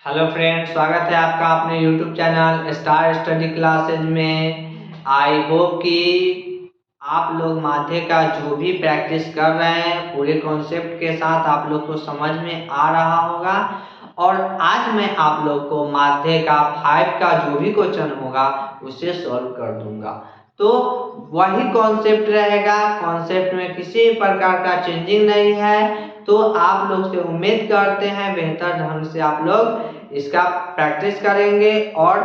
Hello friends, स्वागत है आपका अपने YouTube channel star study classes में। आई होप कि आप लोग माथे का जो भी प्रैक्टिस कर रहे हैं पूरे कॉन्सेप्ट के साथ आप लोग को समझ में आ रहा होगा। और आज मैं आप लोग को माथे का 5 का जो भी क्वेश्चन होगा उसे सॉल्व कर दूंगा। तो वही कॉन्सेप्ट रहेगा, कॉन्सेप्ट में किसी प्रकार का चेंजिंग नहीं है। तो आप लोग से उम्मीद करते हैं बेहतर ढंग से आप लोग इसका प्रैक्टिस करेंगे और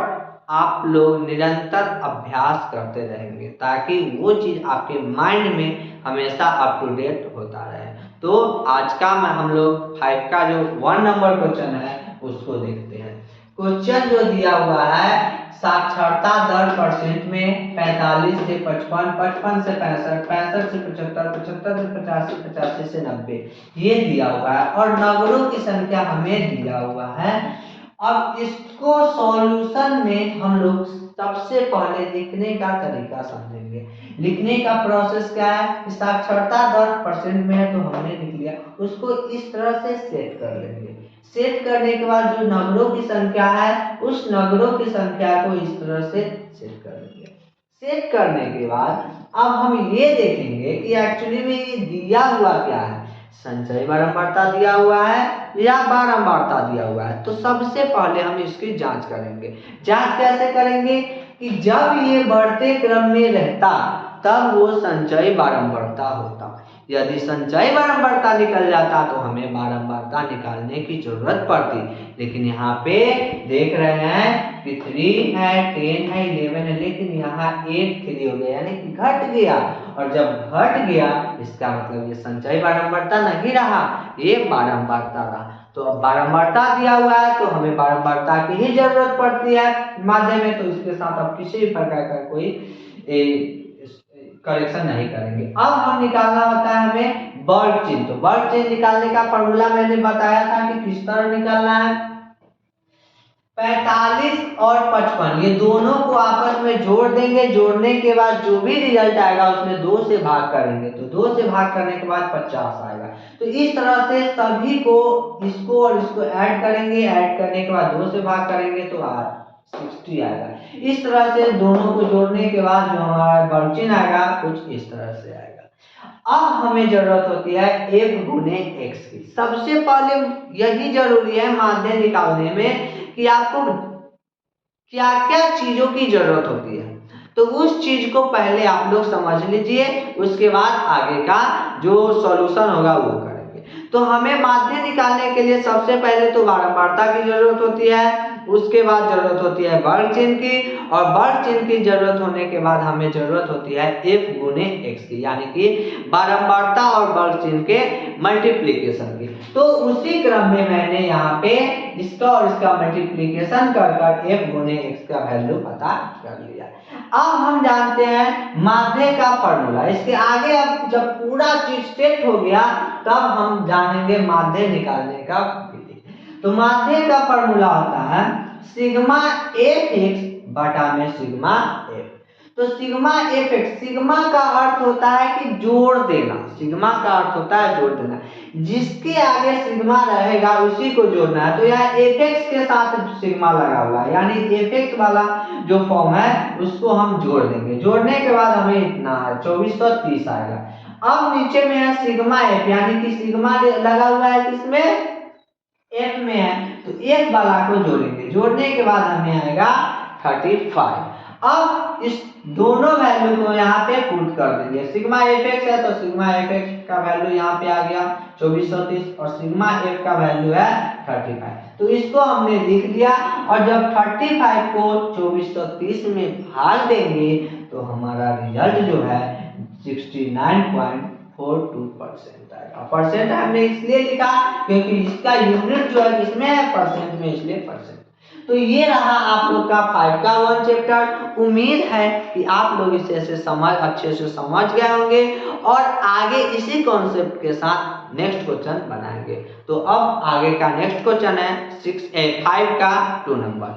आप लोग निरंतर अभ्यास करते रहेंगे ताकि वो चीज़ आपके माइंड में हमेशा अप टू डेट होता रहे। तो आज का हम लोग 5 का जो 1 नंबर क्वेश्चन है उसको देखते हैं। क्वेश्चन जो दिया हुआ है, साक्षरता दर परसेंट में 45 से 55, 55 से 65, 65 से 75, 75 से 85, 85 से 90 ये दिया हुआ है और नंबरों की संख्या हमें दिया हुआ है। अब इसको सॉल्यूशन में हम लोग सबसे पहले लिखने का तरीका समझेंगे। लिखने का प्रोसेस क्या है, साक्षरता दर परसेंट में है तो हमने लिख लिया, उसको इस तरह से सेट कर लेंगे। सेट करने के बाद जो नंबरों की संख्या है उस नंबरों की संख्या को इस तरह से सेट कर लेंगे। सेट करने के बाद अब हम ये देखेंगे कि एक्चुअली में ये दिया हुआ क्या है, संचयी बारंबारता दिया हुआ है या बारंबारता दिया हुआ है। तो सबसे पहले हम इसकी जांच करेंगे। जांच कैसे करेंगे कि जब ये बढ़ते क्रम में रहता तब वो संचयी बारंबारता होता। यदि संचयी बारंबारता निकल जाता तो हमें बारंबारता निकालने की जरूरत पड़ती। लेकिन यहाँ पे देख रहे हैं कि 3 है, 10 है, 11 है, लेकिन यहाँ 8 3 हो गया यानी कि घट गया। और जब घट गया इसका मतलब ये संचयी बारंबारता नहीं रहा, ये बारंबारता रहा। तो अब बारंबारता दिया हुआ है तो हमें बारंबारता की ही जरूरत पड़ती है माध्यम में, तो इसके साथ अब किसी भी प्रकार का कोई करेक्शन नहीं करेंगे। अब हम निकालना होता है हमें वर्ग चिन्ह। तो वर्ग चिन्ह निकालने का फॉर्मूला मैंने बताया था कि किस तरह निकालना है। 45 और 55 ये दोनों को आपस में जोड़ देंगे। जोड़ने के बाद जो भी रिजल्ट आएगा उसमें 2 से भाग करेंगे तो 2 से भाग करने के बाद 50 आएगा। तो इस तरह से सभी को इसको और इसको ऐड करेंगे। ऐड करने के बाद 2 से भाग करेंगे तो 60 आएगा। इस तरह से दोनों को जोड़ने के बाद जो हमारा वर्ग चिन्ह आएगा कुछ इस तरह से आएगा। अब हमें जरूरत होती है f गुने x की। सबसे पहले यही जरूरी है माध्य निकालने में कि आपको क्या क्या चीजों की जरूरत होती है। तो उस चीज को पहले आप लोग समझ लीजिए, उसके बाद आगे का जो सॉल्यूशन होगा वो करेंगे। तो हमें माध्य निकालने के लिए सबसे पहले तो बारंबारता की जरूरत होती है, उसके बाद जरूरत होती है वर्ग चिन्ह की, और वर्ग चिन्ह की जरूरत होने के बाद हमें जरूरत होती है f गुने x की, यानी कि बारंबारता और वर्ग चिन्ह के मल्टीप्लीकेशन की। तो उसी क्रम में मैंने यहाँ पे इसका और इसका मल्टीप्लीकेशन कर f गुने x का वैल्यू पता कर लिया। अब हम जानते हैं माध्य का फॉर्मूला। इसके आगे अब जब पूरा चीज सेट हो गया तब हम जानेंगे माध्य निकालने का विधि। तो माध्य का फॉर्मूला होता है सिग्मा fx बटा में सिग्मा f। तो सिग्मा fx, सिग्मा का अर्थ होता है कि जोड़ देना। सिग्मा का अर्थ होता है जोड़ देना, जिसके आगे सिग्मा रहेगा उसी को जोड़ना है। तो यहाँ fx के साथ सिग्मा लगा हुआ है, यानी fx वाला जो फॉर्म है उसको हम जोड़ देंगे। जोड़ने के बाद हमें इतना है 2430 आएगा। अब नीचे में है सिग्मा f, यानी कि सिग्मा लगा हुआ है किसमें, f में है, तो f वाला को जोड़ेंगे। जोड़ने के बाद हमें आएगा 35। अब इस दोनों वैल्यू को यहाँ पे पुट कर देंगे। सिग्मा fx है तो सिग्मा fx का वैल्यू यहाँ पे आ गया 2430 और सिग्मा f का वैल्यू है 35। तो इसको हमने लिख लिया और जब 35 को 2430 में भाग देंगे तो हमारा रिजल्ट जो है 69.42% आएगा। परसेंट हमने इसलिए लिखा क्योंकि इसका यूनिट जो है किसमें है, परसेंट में, इसलिए परसेंट। तो ये रहा आप लोग का 5 का 1 चैप्टर। उम्मीद है कि आप लोग इसे अच्छे से समझ गए होंगे और आगे इसी कॉन्सेप्ट के साथ नेक्स्ट क्वेश्चन बनाएंगे। तो अब आगे का नेक्स्ट क्वेश्चन है 5 का 2 नंबर।